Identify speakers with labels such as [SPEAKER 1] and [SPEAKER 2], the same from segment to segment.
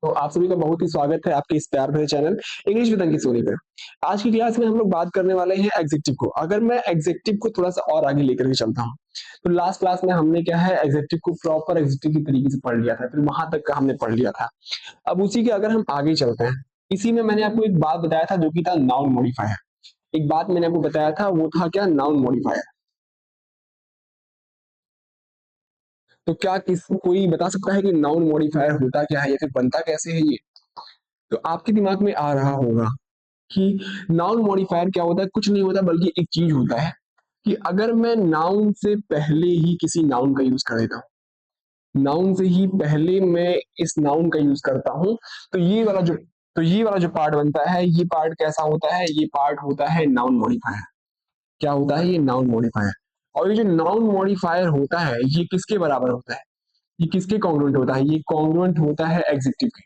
[SPEAKER 1] तो आप सभी का बहुत ही स्वागत है आपके इस प्यार भरे चैनल इंग्लिश विद अंकित सोनी पे। आज की क्लास में हम लोग बात करने वाले हैं एग्जेक्टिव को। अगर मैं एग्जेक्टिव को थोड़ा सा और आगे लेकर के चलता हूँ, तो लास्ट क्लास में हमने क्या है एग्जेक्टिव को प्रॉपर एग्जेक्टिव की तरीके से पढ़ लिया था, फिर वहां तक का हमने पढ़ लिया था। अब उसी के अगर हम आगे चलते हैं, इसी में मैंने आपको एक बात बताया था जो कि था नाउन मॉडिफायर। एक बात मैंने आपको बताया था वो था क्या, नाउन मॉडिफायर। तो क्या किस कोई बता सकता है कि नाउन मॉडिफायर होता क्या है या फिर बनता कैसे है ये? तो आपके दिमाग में आ रहा होगा कि नाउन मॉडिफायर क्या होता है, कुछ नहीं होता बल्कि एक चीज होता है कि अगर मैं नाउन से पहले ही किसी नाउन का यूज कर देता हूँ, नाउन से ही पहले मैं इस नाउन का यूज करता हूँ, तो ये वाला जो पार्ट बनता है, ये पार्ट कैसा होता है, ये पार्ट होता है नाउन मॉडिफायर। क्या होता है ये, नाउन मॉडिफायर। और ये जो नाउन मॉडिफायर होता है ये किसके बराबर होता है, ये किसके कॉन्ग्रुएंट होता है, ये कॉन्ग्रुएंट होता है एग्जेक्टिव के।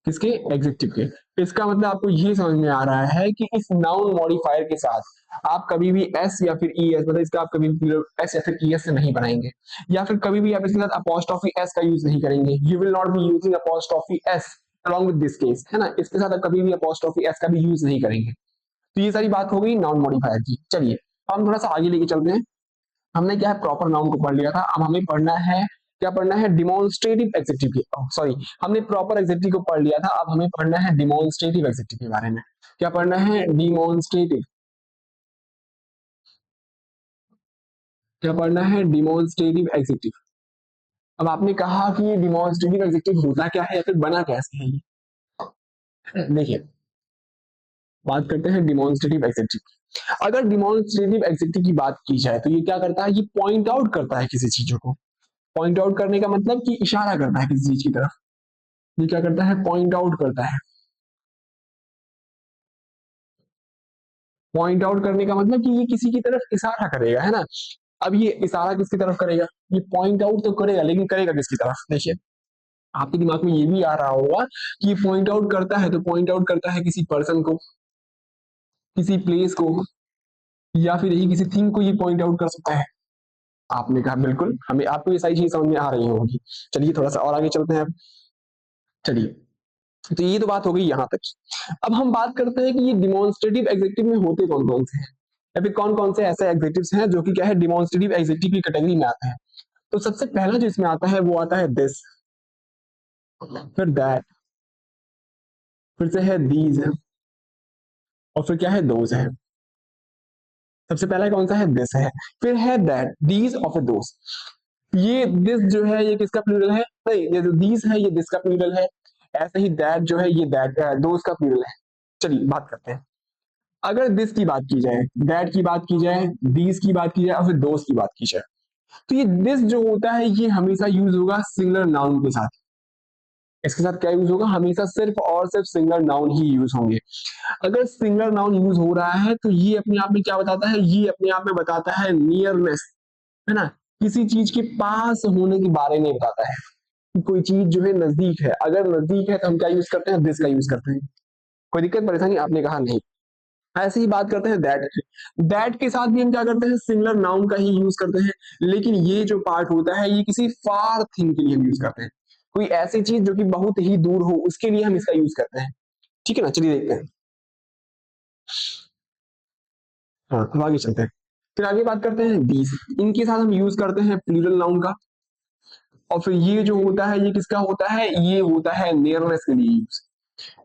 [SPEAKER 1] किसके, एग्जेक्टिव के। इसका मतलब आपको ये समझ में आ रहा है कि इस नाउन मॉडिफायर के साथ आप कभी भी एस या फिर ई एस, मतलब इसका आप कभी भी एस या फिर ई एस से नहीं बनाएंगे, या फिर कभी भी आप इसके साथ अपोस्ट्रोफी एस का यूज नहीं करेंगे। You will not be using apostrophe S along with this case, है ना, इसके साथ आप कभी भी अपोस्ट्रोफी एस का भी यूज नहीं करेंगे। तो ये सारी बात हो गई नाउन मॉडिफायर की। चलिए हम थोड़ा सा आगे लेके चलते हैं। हमने क्या है प्रॉपर नाउन को पढ़ लिया था, अब हमें पढ़ना है, क्या पढ़ना है, डिमॉन्स्ट्रेटिव एग्जेक्टिव की, सॉरी, हमने प्रॉपर एग्जेक्टिव को पढ़ लिया था, अब हमें पढ़ना है डिमॉन्स्ट्रेटिव एग्जेक्टिव के बारे में। क्या पढ़ना है, डिमॉन्स्ट्रेटिव। क्या पढ़ना है, डिमॉन्स्ट्रेटिव एग्जेक्टिव। अब आपने कहा कि ये डिमॉन्स्ट्रेटिव एग्जेक्टिव होता क्या है या फिर बना कैसे है ये, देखिए बात करते हैं डिमॉन्स्ट्रेटिव एग्जेक्टिव की। अगर डिमॉन्स्ट्रेटिव एग्जेक्टिव की बात की जाए तो ये क्या करता है, ये पॉइंट आउट करता है किसी चीजों को। पॉइंट आउट करने का मतलब कि इशारा करता है किसी चीज की तरफ। ये क्या करता है, पॉइंट आउट करता है। पॉइंट आउट करने का मतलब कि ये किसी की तरफ इशारा करेगा, है ना। अब ये इशारा किसकी तरफ करेगा, ये पॉइंट आउट तो करेगा लेकिन करेगा किसकी तरफ, देखिए आपके दिमाग में ये भी आ रहा होगा कि ये पॉइंट आउट करता है तो पॉइंट आउट करता है किसी पर्सन को, किसी प्लेस को, या फिर यही किसी थिंग को ये पॉइंट आउट कर सकता है। आपने कहा बिल्कुल, हमें आपको ये सारी चीज समझ में आ रही होगी। चलिए थोड़ा सा और आगे चलते हैं अब। चलिए, तो ये तो बात हो गई यहाँ तक। अब हम बात करते हैं कि ये डिमॉन्स्ट्रेटिव एग्जेक्टिव में होते कौन कौन से हैं, या फिर कौन कौन से ऐसे एग्जेक्टिव्स हैं जो कि क्या है डिमॉन्स्ट्रेटिव एग्जेक्टिव की कैटेगरी में आते हैं। तो सबसे पहला जो इसमें आता है वो आता है दिस, फिर दैट, फिर से है दीज, और फिर क्या है दोज है। सबसे पहला कौन सा है, दिस है, फिर है दैट, दीज और फिर दोज। ये दिस जो है ये किसका प्लूरल है, नहीं ये जो दीज है ये दिस का प्लूरल है। ऐसे ही दैट जो है ये दैट दोज का प्लूरल है। चलिए बात करते हैं। अगर दिस की बात की जाए, दैट की बात की जाए, दीज की बात की जाए और फिर दोस्त की बात की जाए, तो ये दिस जो होता है ये हमेशा यूज होगा सिंगुलर नाउन के साथ। इसके साथ क्या यूज होगा, हमेशा सिर्फ और सिर्फ सिंगुलर नाउन ही यूज होंगे। अगर सिंगुलर नाउन यूज हो रहा है तो ये अपने आप में क्या बताता है, ये अपने आप में बताता है नियरनेस, है ना, किसी चीज के पास होने के बारे में बताता है कि कोई चीज जो है नजदीक है। अगर नजदीक है तो हम क्या यूज करते हैं, दिस का यूज करते हैं। कोई दिक्कत परेशानी, आपने कहा नहीं। ऐसे ही बात करते हैं दैट की। दैट के साथ भी हम क्या करते हैं, सिंगुलर नाउन का ही यूज करते हैं, लेकिन ये जो पार्ट होता है ये किसी फार थिंग के लिए हम यूज करते हैं। कोई ऐसी चीज जो कि बहुत ही दूर हो उसके लिए हम इसका यूज करते हैं। ठीक है ना, चलिए देखते हैं। हाँ अब आगे चलते हैं। फिर आगे बात करते हैं दीज। इनके साथ हम यूज करते हैं प्लूरल नाउन का। और फिर ये जो होता है ये किसका होता है, ये होता है नियरनेस के लिए यूज।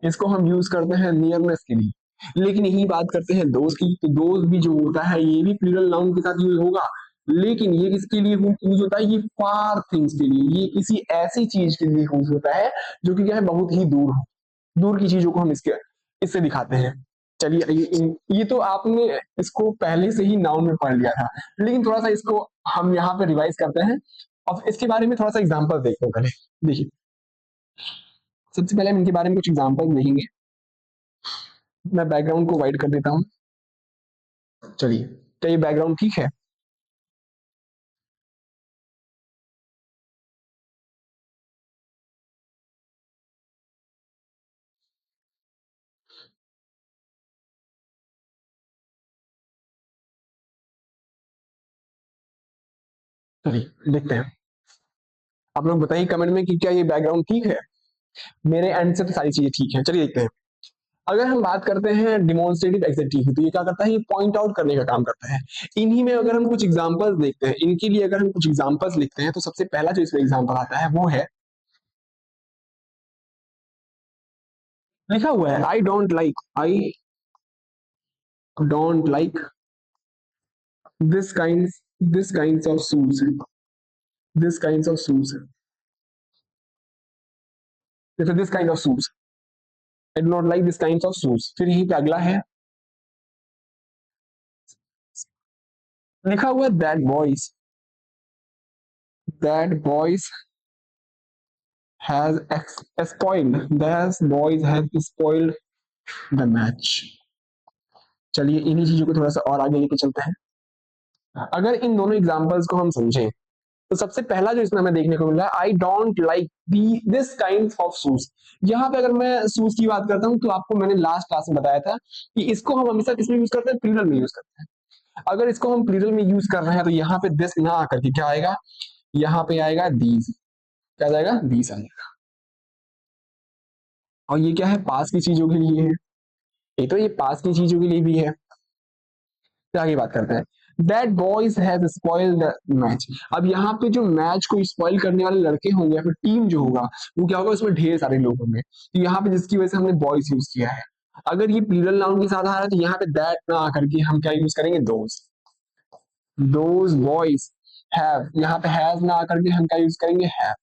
[SPEAKER 1] इसको हम यूज करते हैं नियरनेस के लिए। लेकिन यही बात करते हैं दोस्त की, तो दोस्त भी जो होता है ये भी प्लूरल नाउन के साथ यूज होगा, लेकिन ये किसके लिए यूज होता है, ये फार थिंग्स के लिए, ये किसी ऐसी चीज के लिए यूज होता है जो कि क्या है बहुत ही दूर हो। दूर की चीजों को हम इसके इससे दिखाते हैं। चलिए ये तो आपने इसको पहले से ही नाउन में पढ़ लिया था, लेकिन थोड़ा सा इसको हम यहाँ पे रिवाइज करते हैं और इसके बारे में थोड़ा सा एग्जाम्पल देखते हैं पहले। देखिए सबसे पहले हम इनके बारे में कुछ एग्जाम्पल देखेंगे। मैं बैकग्राउंड को वाइड कर देता हूँ। चलिए, क्या ये बैकग्राउंड ठीक है? चलिए देखते हैं। आप लोग बताइए कमेंट में कि क्या ये बैकग्राउंड ठीक है। मेरे एंड से तो सारी चीजें ठीक है, चलिए देखते हैं। अगर हम बात करते हैं डिमॉन्स्ट्रेटिव एग्जेक्टिव की, तो ये क्या करता है, ये पॉइंट आउट करने का काम करता है। इन्हीं में अगर हम कुछ एग्जांपल्स देखते हैं, इनके लिए अगर हम कुछ एग्जांपल्स लिखते हैं, तो सबसे पहला जो इसमें एग्जांपल आता है वो है, लिखा हुआ है I don't like this kind of shoes, this kind of shoes, जैसे this kind of shoes, I do not like this kind of shoes. फिर यहीं पे अगला है, लिखा हुआ है that boys has spoiled the match। चलिए इन्हीं चीजों को थोड़ा सा और आगे लेके चलते हैं। अगर इन दोनों एग्जांपल्स को हम समझें, तो सबसे पहला जो इसमें हमें देखने को मिला है, I don't like this kind of shoes. यहाँ पे अगर मैं शूज की बात करता हूँ, तो आपको मैंने लास्ट क्लास में बताया था कि इसको हम हमेशा किसमें यूज करते हैं, प्लूरल में यूज करते हैं। अगर इसको हम प्लूरल में यूज कर रहे हैं, तो यहाँ पे दिस ना आकर के क्या आएगा, यहाँ पे आएगा दीज, क्या जाएगा, दीज आएगा। और ये क्या है, पास की चीजों के लिए है, ये तो ये पास की चीजों के लिए भी है। तो आगे बात करते हैं, that boys has spoiled match. अब यहाँ पे जो मैच को स्पॉइल करने वाले लड़के होंगे या फिर टीम जो होगा, वो क्या होगा, उसमें ढेर सारे लोग होंगे। तो यहाँ पे जिसकी वजह से हमने बॉयज यूज किया है। अगर ये प्लूरल नाउन के साथ आ रहा है, तो यहाँ पे दैट ना आकर के हम क्या यूज करेंगे, दोज बॉयज हैव, यहाँ पे हैज ना आकर के हम क्या यूज करेंगे, हैव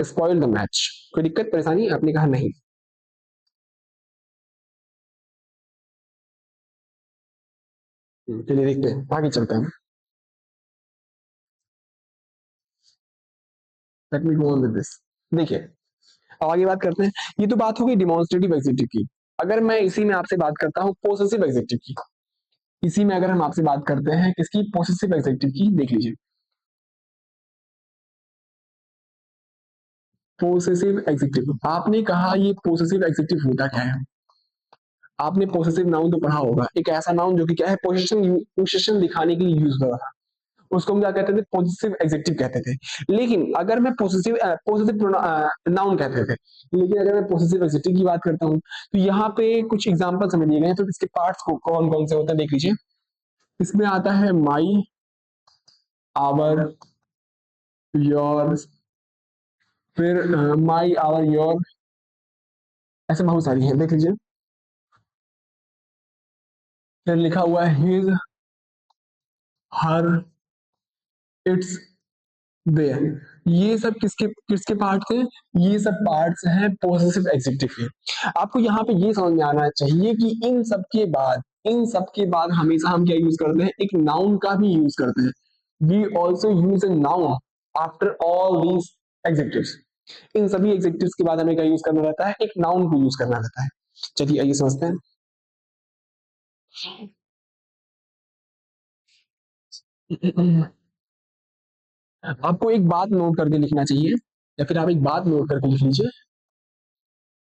[SPEAKER 1] स्पॉइल्ड द मैच। कोई दिक्कत परेशानी, आपने कहा नहीं। चलिए देखते हैं, आगे चलते हैं। Let me go on with this. देखिए, अब आगे बात करते हैं। ये तो बात हो गई डिमॉन्स्ट्रेटिव एग्जेक्टिव की। अगर मैं इसी में आपसे बात करता हूँ पोसेसिव एग्जेक्टिव की, इसी में अगर हम आपसे बात करते हैं किसकी, पोसेसिव एग्जेक्टिव की, देख लीजिए। पोसेसिव एग्जेक्टिव, आपने कहा ये पोसेसिव एग्जेक्टिव होता क्या है। आपने पोसेसिव नाउन तो पढ़ा होगा, एक ऐसा नाउन जो कि क्या है, पोजीशन दिखाने के लिए यूज हो रहा था, उसको हम क्या कहते थे, पोसेसिव एग्जेक्टिव कहते थे। लेकिन अगर मैं पोसेसिव पोसेसिव नाउन कहते थे, लेकिन अगर मैं पोसेसिव एग्जेक्टिव की बात करता हूँ, तो यहाँ पे कुछ एग्जांपल्स हमें दिए गए हैं, तो इसके पार्ट्स को कौन कौन से होते हैं देख लीजिए। इसमें आता है माई, आवर, योर, फिर माई, आवर, योर, ऐसे बहुत सारी है, देख लीजिए। फिर लिखा हुआ है हिज, हर, इट्स, देयर। ये सब किसके किसके पार्ट्स हैं, ये सब पार्ट्स हैं पोसेसिव एग्जेक्टिव के। आपको यहाँ पे ये समझ में आना चाहिए कि इन सब के बाद हमेशा हम क्या यूज करते हैं, एक नाउन का भी यूज करते हैं। We also use a noun after all these adjectives. इन सभी एग्जेक्टिव्स के बाद हमें क्या यूज करना रहता है, एक नाउन को यूज करना रहता है। चलिए आइए समझते हैं। आपको एक बात नोट करके लिखना चाहिए, या फिर आप एक बात नोट करके लिख लीजिए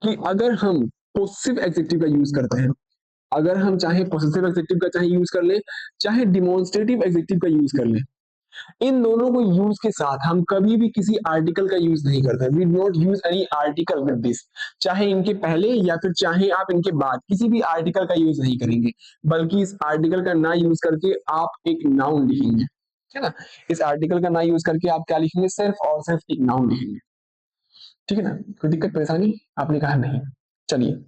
[SPEAKER 1] कि अगर हम पोसेसिव एग्जेक्टिव का यूज करते हैं, अगर हम चाहे पोसेसिव एग्जेक्टिव का चाहे यूज कर ले, चाहे डिमॉन्स्ट्रेटिव एग्जेक्टिव का यूज कर ले, इन दोनों को यूज के साथ हम कभी भी किसी आर्टिकल का यूज नहीं करते। We not use any article with this. चाहे इनके पहले या फिर चाहे आप इनके बाद किसी भी आर्टिकल का यूज नहीं करेंगे, बल्कि इस आर्टिकल का ना यूज करके आप एक नाउन लिखेंगे, है ना। इस आर्टिकल का ना यूज करके आप क्या लिखेंगे, सिर्फ और सिर्फ एक नाउन लिखेंगे, ठीक है ना। कोई दिक्कत परेशानी, आपने कहा नहीं। चलिए,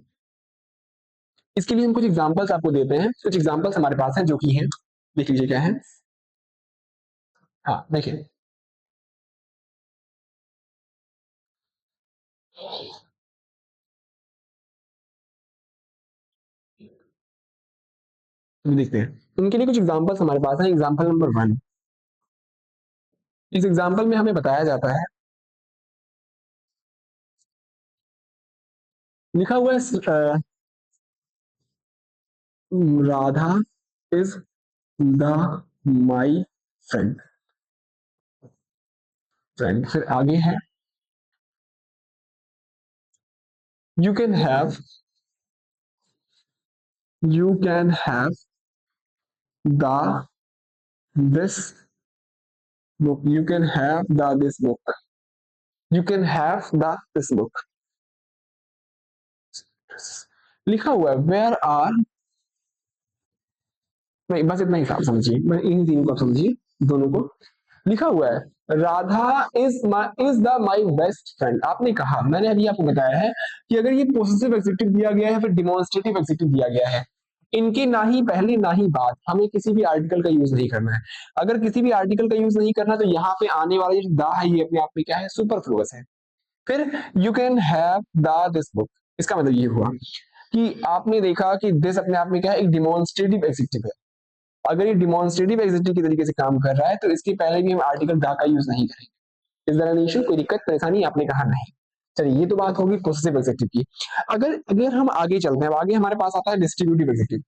[SPEAKER 1] इसके लिए हम कुछ एग्जांपल्स आपको देते हैं, कुछ एग्जांपल्स हमारे पास हैं जो कि हैं, देख लीजिए क्या है। हाँ देखिए, देखते हैं उनके लिए कुछ एग्जांपल्स हमारे पास है। एग्जांपल नंबर 1, इस एग्जांपल में हमें बताया जाता है, लिखा हुआ है Radha is the my friend, फिर आगे है, you can have you can have the this book, you can have the this book. You can have the this book, लिखा हुआ है वेयर आर, नहीं बस इतना ही साफ समझिए, मैं इन तीन को आप समझिए, दोनों को। लिखा हुआ है Radha is the my best friend. आपने कहा, मैंने अभी आपको बताया है कि अगर ये पोसेसिव एग्जेक्टिव दिया गया है फिर डिमॉन्स्ट्रेटिव एग्जेक्टिव दिया गया है, इनके ना ही पहले ना ही बाद हमें किसी भी आर्टिकल का यूज नहीं करना है। अगर किसी भी आर्टिकल का यूज नहीं करना तो यहाँ पे आने वाला जो द है ये अपने आप में क्या है, सुपरफ्लुअस है। फिर you can have the this book, इसका मतलब ये हुआ कि आपने देखा कि दिस अपने आप में क्या है, एक डिमॉन्स्ट्रेटिव एग्जेक्टिव है। अगर ये डिमॉन्स्ट्रेटिव एग्जेक्टिव के तरीके से काम कर रहा है तो इसके पहले भी हम आर्टिकल दा का यूज नहीं करेंगे। इज देयर एन इशू, कोई दिक्कत परेशानी? आपने कहा नहीं। चलिए ये तो बात होगी पोसेसिव एग्जेक्टिव की। अगर अगर हम आगे चलते हैं, आगे हमारे पास आता है डिस्ट्रीब्यूटिव एग्जेक्टिव।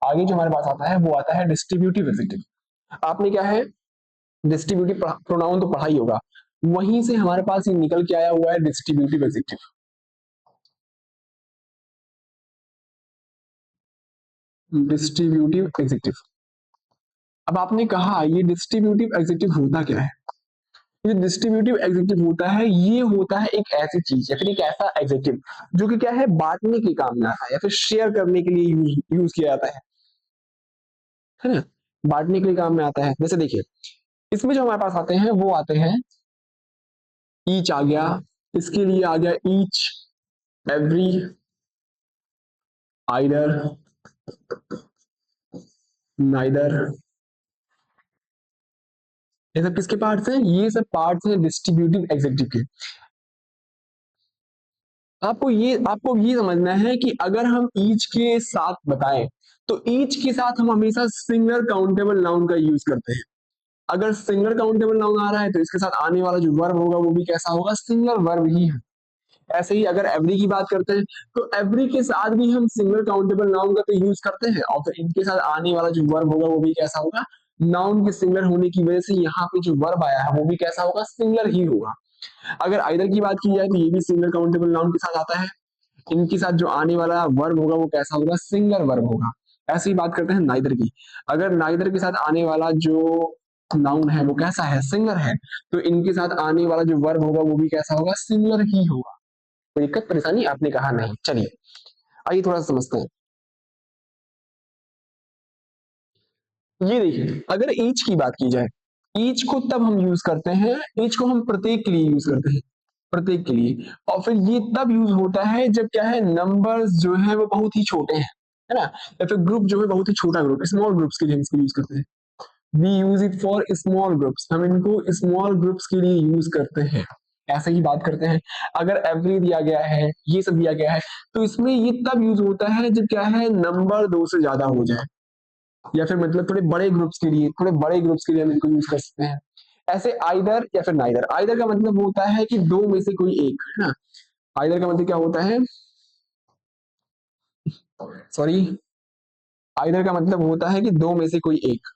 [SPEAKER 1] आगे जो हमारे पास आता है वो आता है डिस्ट्रीब्यूटिव एग्जेक्टिव। आपने क्या है, डिस्ट्रीब्यूटिव प्रोनाउन तो पढ़ा ही होगा, वहीं से हमारे पास ये निकल के आया हुआ है डिस्ट्रीब्यूटिव एग्जेक्टिव। Distributive executive. अब आपने कहा ये डिस्ट्रीब्यूटिव एग्जेक्टिव होता क्या है? ये डिस्ट्रीब्यूटिव एग्जेक्टिव होता है, ये होता है एक ऐसी चीज या फिर एक ऐसा एग्जेक्टिव जो कि क्या है, बांटने के काम में आता है या फिर शेयर करने के लिए यूज किया जाता है ना, बांटने के लिए काम में आता है। जैसे देखिए इसमें जो हमारे पास आते हैं वो आते हैं, ईच आ गया, इसके लिए आ गया ईच, एवरी, आइदर, नाइदर। ये सब किसके पार्ट्स हैं? ये सब पार्ट्स हैं डिस्ट्रीब्यूटिव एग्जेक्टिव के। आपको ये समझना है कि अगर हम ईच के साथ बताएं तो ईच के साथ हम हमेशा सिंगलर काउंटेबल नाउन का यूज करते हैं। अगर सिंगलर काउंटेबल नाउन आ रहा है तो इसके साथ आने वाला जो वर्ब होगा वो भी कैसा होगा, सिंगलर वर्ब ही है। ऐसे ही अगर एवरी की बात करते हैं तो एवरी के साथ भी हम सिंगलर काउंटेबल नाउन का तो यूज करते हैं, और फिर इनके साथ आने वाला जो वर्ब होगा वो भी कैसा होगा, नाउन के सिंगलर होने की वजह से यहाँ पे जो वर्ब आया है वो भी कैसा होगा, सिंगलर ही होगा। अगर आइदर की बात की जाए तो ये भी सिंगलर काउंटेबल नाउन के साथ आता है, इनके साथ जो आने वाला वर्ब होगा वो कैसा होगा, सिंगलर वर्ब होगा। ऐसे ही बात करते हैं नाइदर की। अगर नाइदर के साथ आने वाला जो नाउन है वो कैसा है, सिंगलर है, तो इनके साथ आने वाला जो वर्ब होगा वो भी कैसा होगा, सिंगलर ही होगा। कोई दिक्कत परेशानी? आपने कहा नहीं। चलिए आइए थोड़ा सा समझते हैं। ये देखिए अगर ईच की बात की जाए, ईच को तब हम यूज करते हैं, ईच को हम प्रत्येक के लिए यूज करते हैं, प्रत्येक के लिए। और फिर ये तब यूज होता है जब क्या है, नंबर्स जो है वो बहुत ही छोटे हैं, है ना, या फिर ग्रुप जो है बहुत ही छोटा ग्रुप, स्मॉल ग्रुप्स के लिए हम इसको यूज करते हैं। We use it for small groups, हम इनको स्मॉल ग्रुप्स के लिए यूज करते हैं। ऐसे ही बात करते हैं, अगर एवरी दिया गया है, ये सब दिया गया है, तो इसमें ये तब यूज होता है जब क्या है, नंबर दो से ज्यादा हो जाए, या फिर मतलब थोड़े बड़े ग्रुप्स के लिए, थोड़े बड़े ग्रुप्स के लिए हम इनको यूज कर सकते हैं। ऐसे आइदर या फिर नाइदर। आइदर का मतलब होता है कि दो में से कोई एक, है ना। आइदर का मतलब क्या होता है, सॉरी, आइदर का मतलब होता है कि दो में से कोई एक,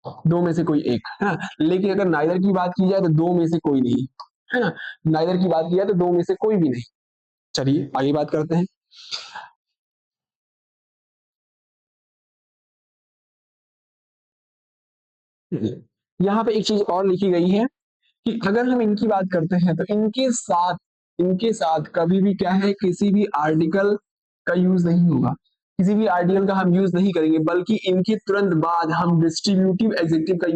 [SPEAKER 1] दो में से कोई एक, है ना। लेकिन अगर नाइदर की बात की जाए तो दो में से कोई नहीं, है ना। नाइदर की बात की जाए तो दो में से कोई भी नहीं। चलिए आगे बात करते हैं। यहाँ पे एक चीज और लिखी गई है कि अगर हम इनकी बात करते हैं तो इनके साथ कभी भी क्या है, किसी भी आर्टिकल का यूज नहीं होगा, किसी भी आर्टिकल का हम यूज नहीं करेंगे, बल्कि इनके तुरंत बाद हम डिस्ट्रीब्यूटिव एग्जेक्टिव का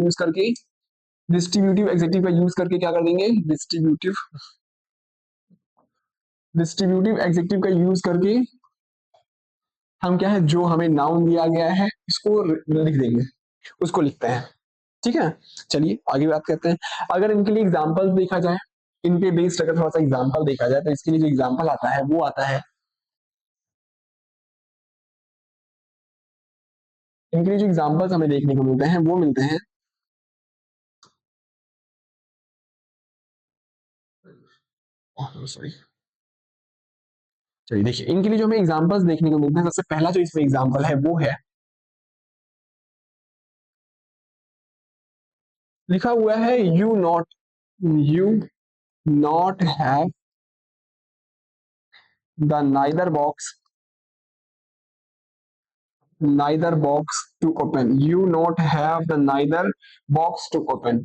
[SPEAKER 1] यूज करके क्या कर देंगे, डिस्ट्रीब्यूटिव एग्जेक्टिव का यूज करके हम क्या है, जो हमें नाउन दिया गया है इसको लिख देंगे, उसको लिखते हैं। ठीक है, चलिए आगे बात करते हैं। अगर इनके लिए एग्जाम्पल देखा जाए, इन पे बेस्ड अगर थोड़ा सा एग्जाम्पल देखा जाए तो इसके लिए जो एग्जाम्पल आता है वो आता है, इनके लिए जो एग्जाम्पल्स हमें देखने को मिलते हैं वो मिलते हैं, सॉरी, चलिए देखिए इनके लिए जो हमें एग्जाम्पल्स देखने को मिलते हैं, सबसे पहला जो इसमें एग्जाम्पल है वो है, लिखा हुआ है you not have the neither box to open, you not have the neither box to open.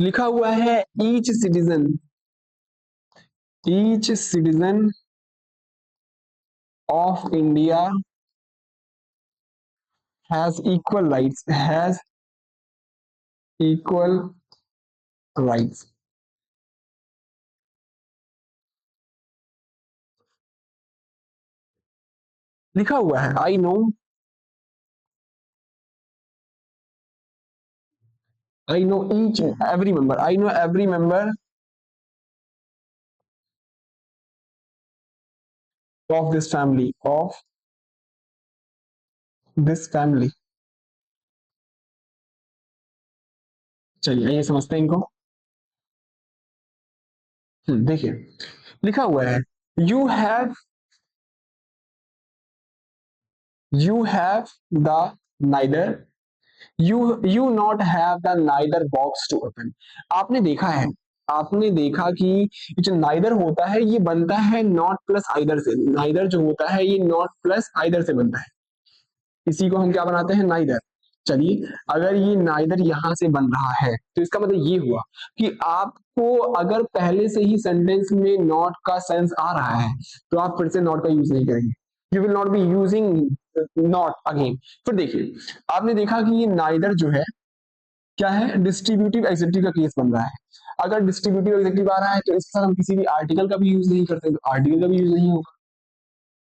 [SPEAKER 1] लिखा हुआ है each citizen of India has equal rights. लिखा हुआ है I know each every member of this family. चलिए ये समझते हैं इनको। देखिए लिखा हुआ है you have you have the neither you not have the neither box to open. आपने देखा है, आपने देखा कि ये जो नाइदर होता है ये बनता है नॉट प्लस आइदर से। नाइदर जो होता है ये नॉट प्लस आइदर से बनता है, इसी को हम क्या बनाते हैं, नाइदर। चलिए अगर ये नाइदर यहां से बन रहा है तो इसका मतलब ये हुआ कि आपको अगर पहले से ही सेंटेंस में नॉट का सेंस आ रहा है तो आप फिर से नॉट का यूज नहीं करेंगे। You will not be using not again. फिर देखिए आपने देखा कि ये नाइदर जो है क्या है, डिस्ट्रीब्यूटिव एग्जेक्टिव का केस बन रहा है। अगर डिस्ट्रीब्यूटिव एग्जेक्टिव आ रहा है तो इसके साथ हम किसी भी आर्टिकल का भी यूज नहीं करते, तो आर्टिकल का भी यूज नहीं होगा।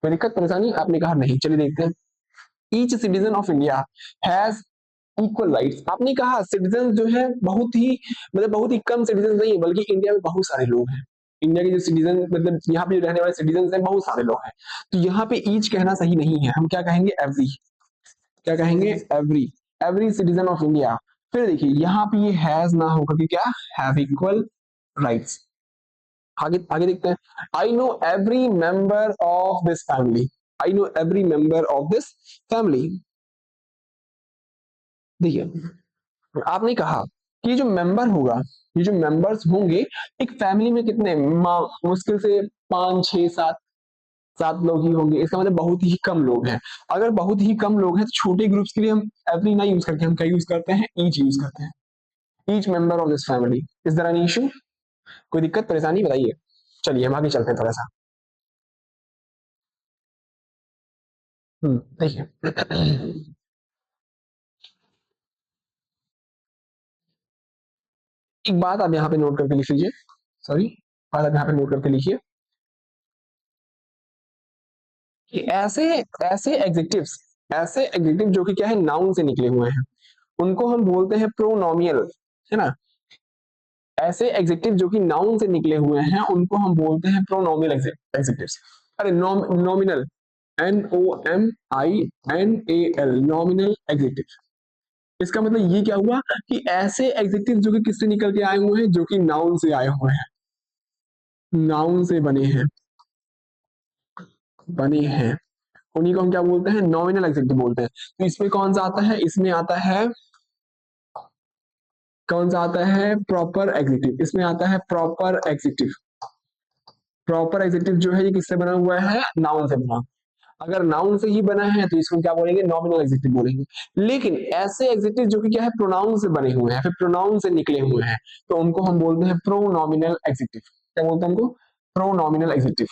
[SPEAKER 1] कोई दिक्कत परेशानी? आपने कहा नहीं। चलिए देखते हैं। Each citizen of India has equal rights. आपने कहा सिटीजन जो है बहुत ही मतलब बहुत ही कम सिटीजन नहीं है, बल्कि इंडिया में बहुत सारे लोग हैं। इंडिया के जो सिटीजन मतलब यहाँ पे जो रहने वाले सिटीजन हैं बहुत सारे लोग हैं। तो यहाँ पे ईच कहना सही नहीं है, हम क्या कहेंगे, एवरी। क्या कहेंगे, every. Every citizen of India. फिर देखिए यहाँ पे ये हैज ना होकर के क्या, हैव इक्वल राइट्स। आगे आगे देखते हैं। I know every member of this family. I know every member of this family. देखिए आपने कहा कि ये जो मेंबर होगा, ये जो मेंबर्स होंगे एक फैमिली में कितने मुश्किल से 5 6 7 7 लोग ही होंगे। इसका मतलब बहुत ही कम लोग हैं। अगर बहुत ही कम लोग हैं तो छोटे ग्रुप्स के लिए हम एवरी ना यूज करके हम क्या यूज करते हैं, ईच यूज करते हैं। Each member of this family. Is there any issue? कोई दिक्कत परेशानी बताइए। चलिए हम आगे चलते हैं थोड़ा सा। देखिए एक बात आप यहाँ पे नोट करके लिख लीजिए। सॉरी, बात आप यहाँ पे नोट करके लिखिए कि ऐसे एग्जेक्टिव जो कि क्या है, नाउन से निकले हुए हैं, उनको हम बोलते हैं प्रोनोमियल, है ना। ऐसे एग्जेक्टिव जो कि नाउन से निकले हुए हैं उनको हम बोलते हैं प्रोनोमियल एग्जेक्टिव्स। अरे नॉमिनल, NOMINAL, नॉमिनल एग्जेक्टिव। इसका मतलब ये क्या हुआ कि ऐसे एग्जेक्टिव जो कि किससे निकल के आए हुए हैं, जो कि नाउन से आए हुए हैं, नाउन से बने हैं, उन्हीं को हम क्या बोलते हैं, नॉमिनल एग्जेक्टिव बोलते हैं। तो इसमें कौन सा आता है, इसमें आता है कौन सा आता है, प्रॉपर एग्जेक्टिव। इसमें आता है प्रॉपर एग्जेक्टिव। प्रॉपर एग्जेक्टिव जो है ये किससे बना हुआ है, नाउन से बना। अगर नाउन से ही बना है तो इसको क्या बोलेंगे, नॉमिनल एग्जेक्टिव बोलेंगे। लेकिन ऐसे एग्जेक्टिव जो कि क्या है, प्रोनाउन से बने हुए हैं, फिर प्रोनाउन से निकले हुए हैं, तो उनको हम बोलते हैं प्रोनॉमिनल एग्जेक्टिव। क्या बोलते हैं उनको, प्रोनॉमिनल एग्जेक्टिव।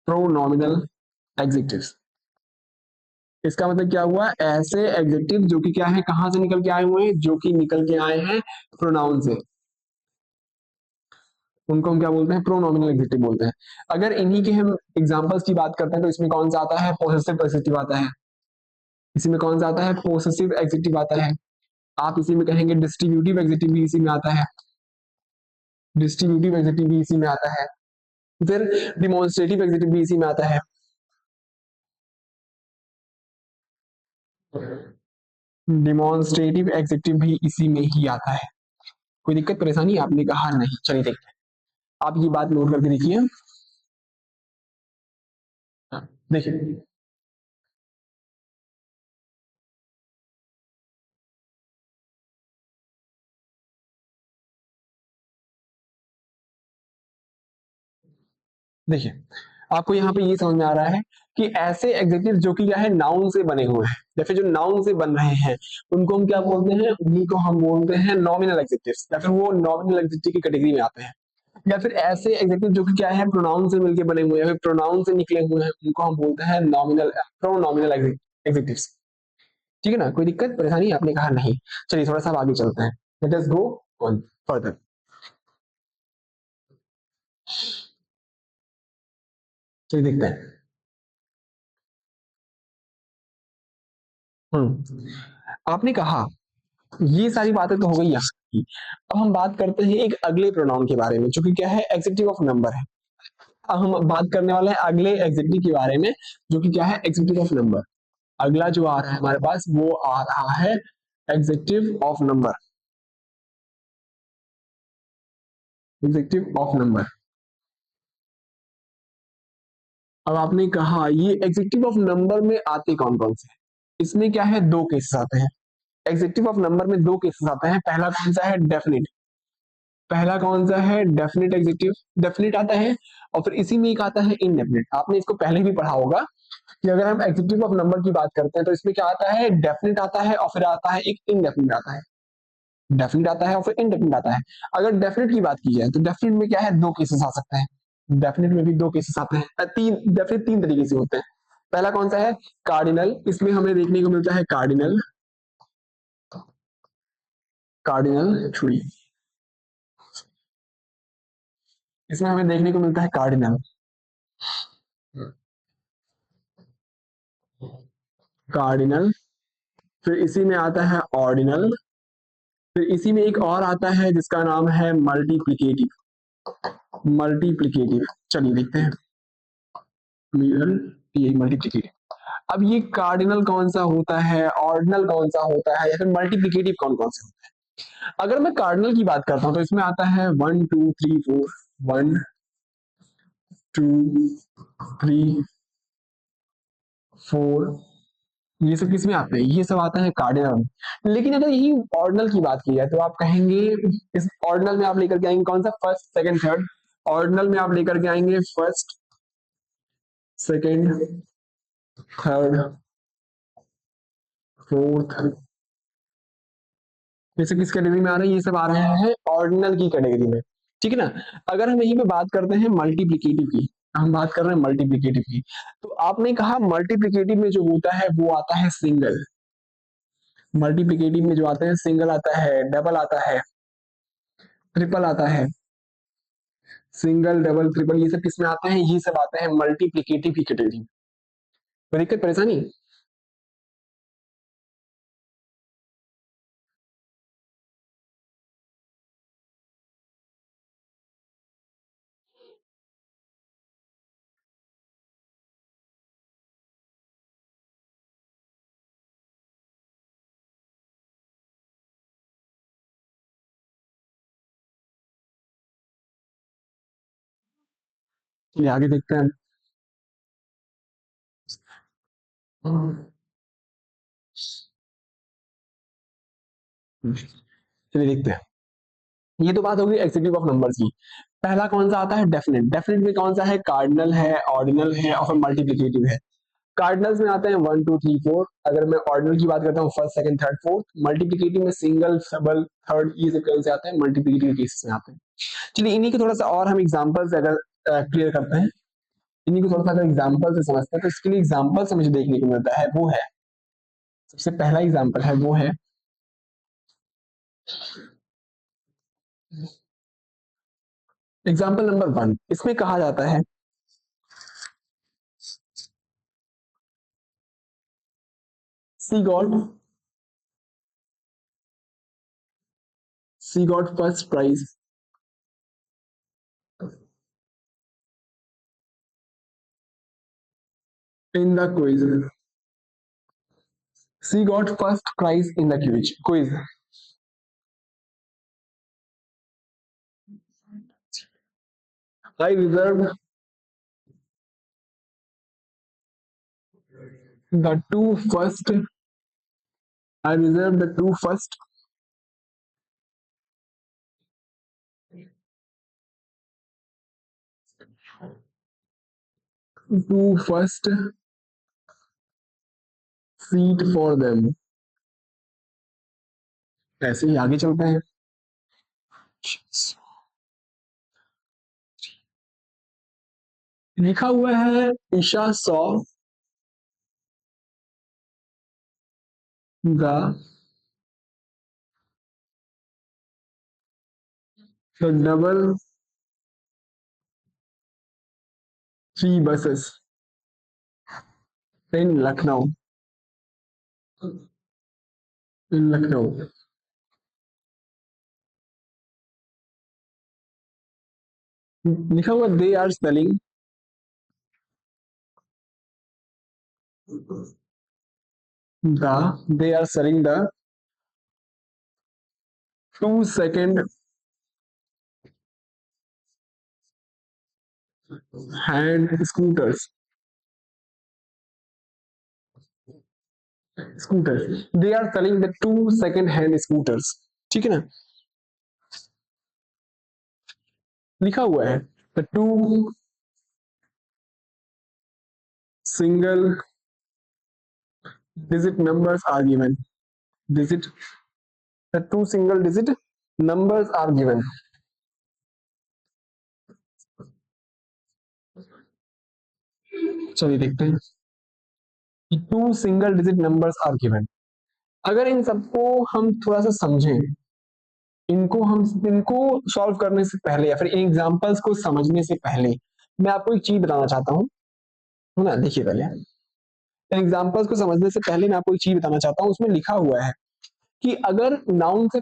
[SPEAKER 1] Pronominal executive. इसका मतलब क्या हुआ, ऐसे एग्जेक्टिव जो कि क्या है, कहां से निकल के आए हुए हैं, जो कि निकल के आए हैं प्रोनाउन से, उनको हम क्या बोलते हैं, प्रोनॉमिनल एग्जेक्टिव बोलते हैं। अगर इन्हीं के हम एग्जांपल्स की बात करते हैं तो इसमें कौन सा आता है, पोसेसिव एग्जेक्टिव आता है। इसी में कौन सा आता है, पोसेसिव एग्जेक्टिव आता है। आप इसी में कहेंगे डिस्ट्रीब्यूटिव एग्जेक्टिव भी इसी में आता है। डिस्ट्रीब्यूटिव एग्जेक्टिव भी इसी में आता है। फिर डिमॉन्स्ट्रेटिव एग्जेक्टिव भी इसी में आता है। डिमॉन्स्ट्रेटिव एग्जेक्टिव भी इसी में ही आता है। कोई दिक्कत परेशानी? आपने कहा नहीं। चलिए देखते हैं। आप ये बात नोट करके देखिए। देखिए देखिए आपको यहाँ पे ये समझ में आ रहा है कि ऐसे एग्जेक्टिव जो कि क्या है नाउन से बने हुए हैं या फिर जो नाउन से बन रहे हैं उनको हम क्या बोलते हैं, उन्हीं को हम बोलते हैं नॉमिनल एग्जेक्टिव्स, या फिर वो नॉमिनल एग्जेक्टिव की कैटेगरी में आते हैं। या फिर ऐसे एग्जेक्टिव जो कि क्या है प्रोनाउन से मिलके बने हुए हैं या फिर प्रोनाउन से निकले हुए हैं उनको हम बोलते हैं नॉमिनल प्रोनॉमिनल एग्जेक्टिव्स। ठीक है ना, कोई दिक्कत परेशानी? आपने कहा नहीं। चलिए थोड़ा सा अब आगे चलते हैं, let us go on further. चलिए देखते हैं। आपने कहा ये सारी बातें तो हो गई यहाँ की। अब हम बात करते हैं एक अगले प्रोनाउन के बारे में जो कि क्या है एग्जेक्टिव ऑफ नंबर है। अब हम बात करने वाले हैं अगले एग्जेक्टिव के बारे में जो कि क्या है एग्जेक्टिव ऑफ नंबर। अगला जो आ रहा है हमारे पास वो आ रहा है executive of number. Executive of number. अब आपने कहा ये एग्जेक्टिव ऑफ नंबर में आते कौन कौन से हैं? इसमें क्या है दो केसेस आते हैं। एग्जेक्टिव ऑफ नंबर में दो केसेस आते हैं। पहला कौन सा है डेफिनिट। पहला कौन सा है डेफिनिट एग्जेक्टिव, डेफिनिट आता है। और फिर इसी में एक आता है इनडेफिनिट। आपने इसको पहले भी पढ़ा होगा कि अगर हम एग्जेक्टिव ऑफ नंबर की बात करते हैं तो इसमें क्या आता है डेफिनिट आता है और फिर आता है एक इनडेफिनिट आता है। डेफिनिट आता है और फिर इनडेफिनिट आता है। अगर डेफिनिट की बात की जाए तो डेफिनिट में क्या है दो केसेस आ सकते हैं। डेफिनिट में भी दो केसेस आते हैं, तीन डेफिनिट तीन तरीके से होते हैं। पहला कौन सा है कार्डिनल। इसमें हमें देखने को मिलता है कार्डिनल, कार्डिनल छुड़ी। इसमें हमें देखने को मिलता है कार्डिनल, कार्डिनल। फिर इसी में आता है ऑर्डिनल। फिर इसी में एक और आता है जिसका नाम है मल्टीप्लिकेटिव। मल्टीप्लिकेटिव चलिए देखते हैं। मिरल, ये मल्टीप्लिकेटिव। अब ये कार्डिनल कौन सा होता है, ऑर्डिनल कौन सा होता है, या फिर मल्टीप्लिकेटिव कौन कौन सा होता है? अगर मैं कार्डिनल की बात करता हूं तो इसमें आता है 1 2 3 4। 1 2 3 4। ये सब किस में आते हैं, ये सब आता है कार्डिनल में। लेकिन अगर यही ऑर्डिनल की बात की जाए तो आप कहेंगे इस ऑर्डिनल में आप लेकर के आएंगे कौन सा फर्स्ट सेकंड थर्ड। ऑर्डिनल में आप लेकर के आएंगे फर्स्ट सेकंड थर्ड फोर्थ। ये सब किस कैटेगरी में आ रहे हैं, ये सब आ रहे हैं ऑर्डिनल की कैटेगरी में। ठीक है ना। अगर हम यहीं पे बात करते हैं मल्टीप्लिकेटिव की, हम बात कर रहे हैं मल्टीप्लिकेटिव की, तो आपने कहा मल्टीप्लिकेटिव में जो होता है वो आता है सिंगल। मल्टीप्लिकेटिव में जो आते हैं सिंगल आता है, डबल आता है, ट्रिपल आता है। सिंगल डबल ट्रिपल ये सब किसमें आते हैं, ये सब आते हैं मल्टीप्लिकेटिव की कैटेगरी में। कोई दिक्कत परेशानी? चलिए आगे देखते हैं। चलिए देखते हैं। ये तो बात होगी एग्जीक्यूटिव ऑफ नंबर्स की। पहला कौन सा आता है डेफिनेट। डेफिनेट में कौन सा है कार्डिनल है, ऑर्डिनल है और फिर मल्टीप्लिकेटिव है। कार्डिनल्स में आते हैं 1 2 3 4। अगर मैं ऑर्डिनल की बात करता हूँ first second third fourth. Multiplicative में सिंगल डबल थर्ड ये सब कौन से आते हैं मल्टीप्लिकेटिव केसेस में आते हैं। चलिए इन्हीं को थोड़ा सा और हम एग्जाम्पल से अगर क्लियर करते हैं, इन्हीं को थोड़ा सा अगर एग्जाम्पल से समझते हैं तो इसके लिए एग्जाम्पल से मुझे देखने को मिलता है वो है, सबसे पहला एग्जाम्पल है वो है एग्जाम्पल नंबर 1। इसमें कहा जाता है she got, she got first prize in the quiz. She got first prize in the quiz quiz. I reserve the two first, I reserved the two first, two first seat for them. ऐसे ही आगे चलते हैं। लिखा हुआ है Isha saw the double three buses in Lucknow. In Lucknow लिखा हुआ they are selling they are selling the 2 second hand scooters. Scooters they are selling the 2 second hand scooters. ठीक है ना, लिखा हुआ है the two single digit numbers are given। digit the 2 single digit numbers are given। चलिए देखते हैं। 2 single digit numbers are given। अगर इन सबको हम थोड़ा सा समझें, इनको सॉल्व करने से पहले या फिर इन एग्जांपल्स को समझने से पहले मैं आपको एक चीज बताना चाहता हूँ, है ना। देखिए पहले एग्जांपल्स को समझने से पहले मैं आपको एक चीज बताना चाहता हूँ। उसमें लिखा हुआ है कि अगर नाउन से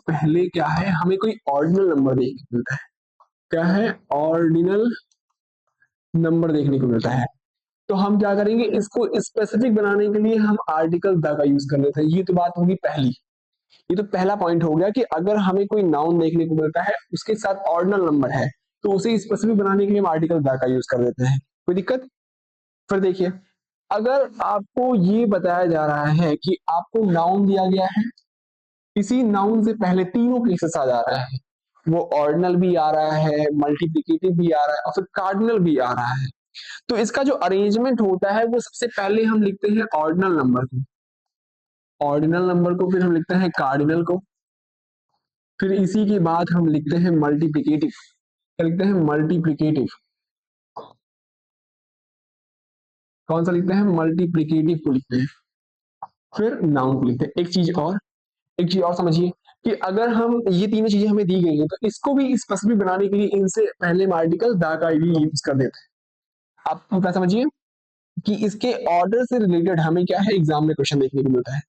[SPEAKER 1] पहले क्या है, हमें कोई ऑर्डिनल नंबर देखने को मिलता है। क्या है? ऑर्डिनल नंबर देखने को मिलता है। तो हम क्या करेंगे, इसको स्पेसिफिक बनाने के लिए हम आर्टिकल द का यूज कर लेते हैं। ये तो बात होगी पहली। ये तो पहला पॉइंट हो गया कि अगर हमें कोई नाउन देखने को मिलता है उसके साथ ऑर्डिनल नंबर है तो उसे स्पेसिफिक बनाने के लिए हम आर्टिकल द का यूज कर देते हैं। कोई दिक्कत? फिर देखिए, अगर आपको ये बताया जा रहा है कि आपको नाउन दिया गया है, इसी नाउन से पहले तीनों केसेस आ जा रहा है, वो ऑर्डिनल भी आ रहा है, मल्टीप्लिकेटिव भी आ रहा है और फिर कार्डिनल भी आ रहा है, तो इसका जो अरेंजमेंट होता है वो सबसे पहले हम लिखते हैं ऑर्डिनल नंबर को, फिर हम लिखते हैं कार्डिनल को, फिर इसी के बाद हम लिखते हैं मल्टीप्लिकेटिव। क्या लिखते हैं? मल्टीप्लिकेटिव। कौन सा लिखते हैं? मल्टीप्लिकेटिव को लिखते हैं, फिर नाउन को लिखते हैं। एक चीज और समझिए कि अगर हम ये तीनों चीजें हमें दी गई हैं तो इसको भी स्पेसिफिक बनाने के लिए इनसे पहले हम आर्टिकल द का भी यूज कर देते हैं। आप क्या समझिए कि इसके ऑर्डर से रिलेटेड हमें क्या है, एग्जाम में क्वेश्चन देखने को मिलता है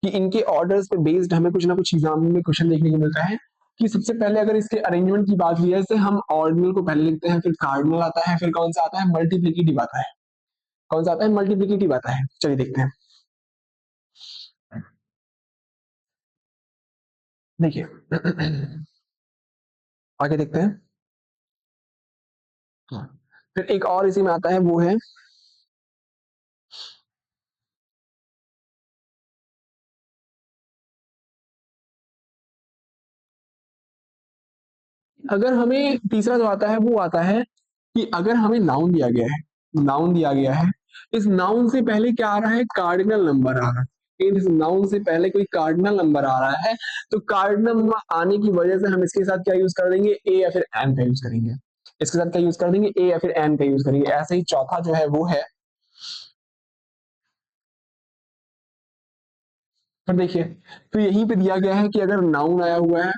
[SPEAKER 1] कि इनके ऑर्डर्स पे बेस्ड हमें कुछ ना कुछ एग्जाम में क्वेश्चन देखने को मिलता है कि सबसे पहले अगर इसके अरेंजमेंट की बात की जाए तो हम ऑर्डिनल को पहले लिखते हैं, फिर कार्डिनल आता है, फिर कौन सा आता है? मल्टीप्लिकेटिव आता है। कौन सा आता है? मल्टीप्लिकेटिव आता है। चलिए देखते हैं। देखिए आगे देखते हैं। हाँ, फिर एक और इसी में आता है, वो है अगर हमें तीसरा जो आता है वो आता है कि अगर हमें नाउन दिया गया है, इस नाउन से पहले क्या आ रहा है? कार्डिनल नंबर आ रहा है। इस नाउन से पहले कोई कार्डिनल नंबर आ रहा है तो कार्डिनल नंबर आने की वजह से हम इसके साथ क्या यूज कर देंगे? ए या फिर एन का यूज करेंगे। इसके साथ क्या यूज कर देंगे? ए या फिर एन का यूज करेंगे। ऐसे ही चौथा जो है वो है, पर देखिए तो यहीं पे दिया गया है कि अगर नाउन आया हुआ है,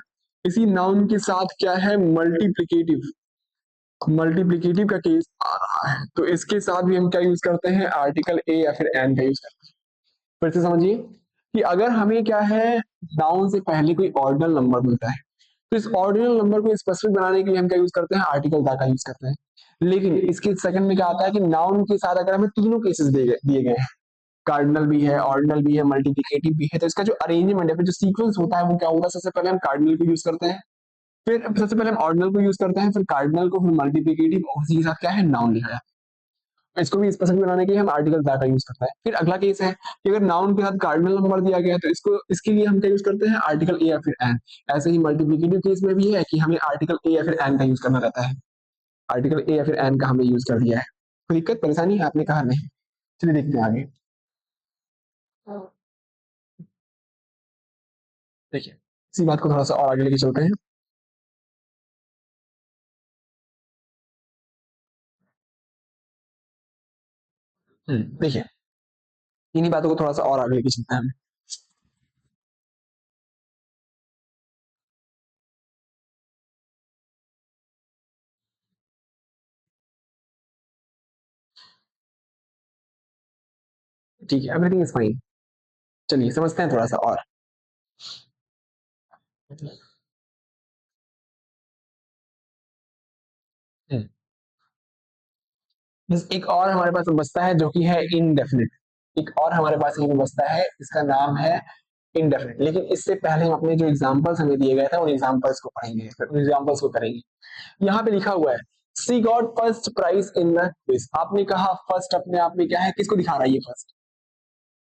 [SPEAKER 1] इसी नाउन के साथ क्या है? मल्टीप्लिकेटिव का केस आ रहा है तो इसके साथ भी हम क्या यूज करते हैं? आर्टिकल ए या फिर एन का यूज करते हैं। फिर से समझिए कि अगर हमें क्या है, नाउन से पहले कोई ऑर्डिनल नंबर मिलता है तो इस ऑर्डिनल नंबर को स्पेसिफिक बनाने के लिए हम क्या यूज करते हैं? आर्टिकल द का यूज करते हैं। लेकिन इसके सेकंड में क्या आता है कि नाउन के साथ अगर हमें तीनों केसेस दिए गए हैं, कार्डिनल भी है, ऑर्डिनल भी है, मल्टीप्लिकेटिव भी है, तो इसका जो अरेंजमेंट है, फिर जो सीक्वेंस होता है वो क्या होगा? सबसे पहले हम कार्डिनल को यूज करते हैं, फिर सबसे पहले हम ऑर्डिनल को यूज करते हैं, फिर कार्डिनल को, फिर मल्टीप्लिकेटिव और उसी के साथ क्या है? नाउन लिखा है। इसको भी स्पेसिफिक बनाने के लिए हम आर्टिकल द का यूज करते हैं। फिर अगला केस है कि अगर नाउन के साथ कार्डिनल नंबर दिया गया है तो इसको इसके लिए हम क्या यूज करते हैं? आर्टिकल ए या फिर एन। ऐसे ही मल्टीप्लिकेटिव केस में भी है कि हमें आर्टिकल ए या फिर एन का यूज करना रहता है। आर्टिकल ए या फिर एन का हमने यूज कर दिया है। कोई दिक्कत परेशानी है? आपने कहा नहीं। चलिए देखते हैं आगे। देखिए इसी बात को थोड़ा सा और आगे लेके चलते हैं। देखिए इन्हीं बातों को थोड़ा सा और आगे लेके चलते हैं हम। ठीक है, एवरीथिंग इज फाइन। चलिए समझते हैं थोड़ा सा और। हम्म, बस एक और हमारे पास बचता है जो कि है इनडेफिनिट। एक और हमारे पास यही बचता है, इसका नाम है इनडेफिनिट। लेकिन इससे पहले हम अपने जो एग्जांपल्स हमें दिए गए थे उन एग्जांपल्स को पढ़ेंगे, फिर उन एग्जांपल्स को करेंगे। यहाँ पे लिखा हुआ है she got first prize in the quiz. आपने कहा फर्स्ट अपने आप में क्या है, किसको दिखा रहा है ये फर्स्ट?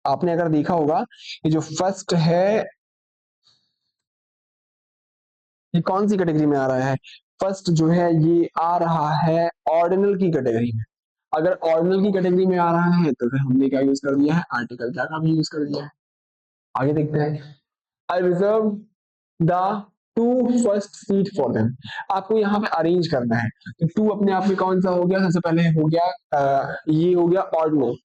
[SPEAKER 1] आपने अगर देखा होगा ये जो फर्स्ट है ये कौन सी कैटेगरी में आ रहा है? फर्स्ट जो है ये आ रहा है ऑर्डिनल की कैटेगरी में। अगर ऑर्डिनल की कैटेगरी में आ रहा है तो फिर हमने क्या यूज कर दिया है, आर्टिकल क्या का भी यूज कर दिया है। आगे देखते हैं। I reserve the two first seat for them. आपको यहाँ पे अरेंज करना है तो टू अपने आप में कौन सा हो गया, सबसे पहले हो गया ये हो गया ऑर्डिनल।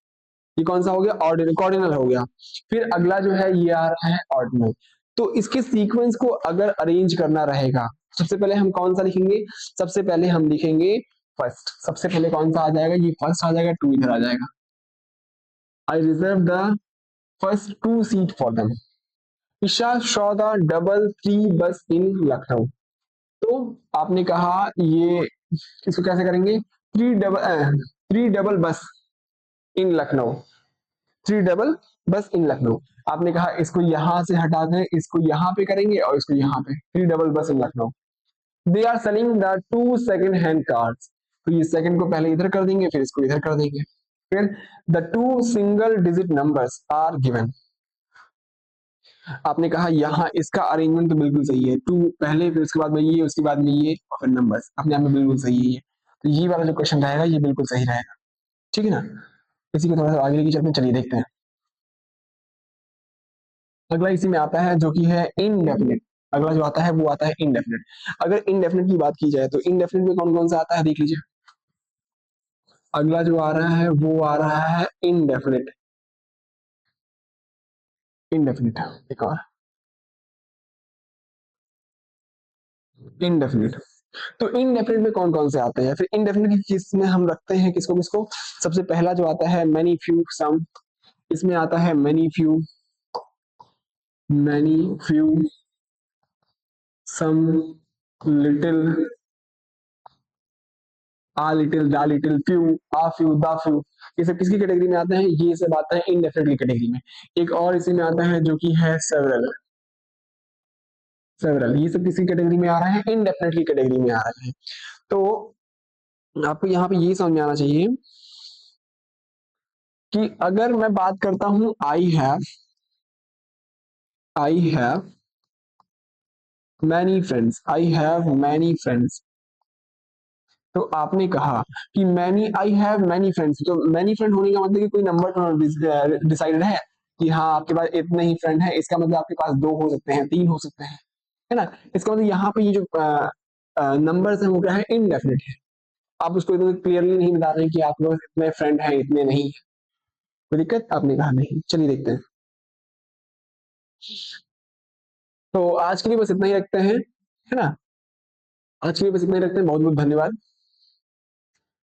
[SPEAKER 1] ये कौन सा हो गया, ऑर्डिनल कॉर्डिनल हो गया। फिर अगला जो है ये आ रहा है ऑर्डिनल। तो इसके सीक्वेंस को अगर अरेंज करना रहेगा सबसे पहले हम कौन सा लिखेंगे, सबसे पहले हम लिखेंगे फर्स्ट। सबसे पहले कौन सा आ जाएगा, ये फर्स्ट आ जाएगा, टू इधर आ जाएगा। I reserve the first two seat for them. Isha saw the double three bus in Lucknow. तो आपने कहा ये इसको कैसे करेंगे, three double bus in Lucknow. Three double bus in Lucknow. आपने कहा इसको यहां से हटा कर इसको यहां पे करेंगे और इसको यहां पे, three double bus in Lucknow. They are selling the two second hand cars. तो ये सेकंड को पहले इधर कर देंगे फिर इसको इधर कर देंगे। फिर the two single digit numbers are given. आपने कहा यहाँ इसका अरेंजमेंट तो बिल्कुल सही है, टू पहले फिर उसके बाद में ये उसके बाद में ये और फिर नंबर्स अपने आप में बिल्कुल सही है ये। तो ये वाला जो क्वेश्चन रहेगा ये बिल्कुल सही रहेगा। ठीक है ना? इसी को थोड़ा सा आगे लेके चलते हैं, चलिए देखते हैं। अगला इसी में आता है जो कि है इनडेफिनिट। अगला जो आता है वो आता है इनडेफिनिट। अगर इनडेफिनिट की बात की जाए तो इनडेफिनिट में कौन कौन सा आता है देख लीजिए। अगला जो आ रहा है वो आ रहा है इनडेफिनिट। इनडेफिनिट एक और इनडेफिनिट। तो इनडेफिनिट में कौन कौन से आते हैं, फिर इनडेफिनिट की चीज में हम रखते हैं किसको किसको। सबसे पहला जो आता है मैनी फ्यू सम। इसमें आता है many few some little a little the little few a few the few. ये सब किसकी कैटेगरी में आते हैं, ये सब आता है इनडेफिनिट की कैटेगरी में। एक और इसी में आता है जो कि है सेवरल। सेवरल ये सब किसी कैटेगरी में आ रहे हैं, इनडेफिनिट की कैटेगरी में आ रहे हैं। तो आपको यहाँ पे ये समझ में आना चाहिए कि अगर मैं बात करता हूं I have many friends, I have many friends. तो आपने कहा कि many I have many friends, तो मैनी फ्रेंड होने का मतलब कि कोई नंबर डिसाइडेड है कि हाँ आपके पास इतने ही फ्रेंड है, इसका मतलब आपके पास दो हो सकते हैं, तीन हो सकते हैं, है ना? इसका मतलब यहाँ पे ये जो नंबर्स है वो क्या है, इनडेफिनिट है। आप उसको इतना क्लियरली नहीं बता रहे कि आपके पास इतने फ्रेंड हैं इतने नहीं। कोई दिक्कत? आपने कहा नहीं। चलिए देखते हैं। तो आज के लिए बस इतना ही रखते हैं, है ना? आज के लिए बस इतना ही रखते हैं। बहुत बहुत धन्यवाद।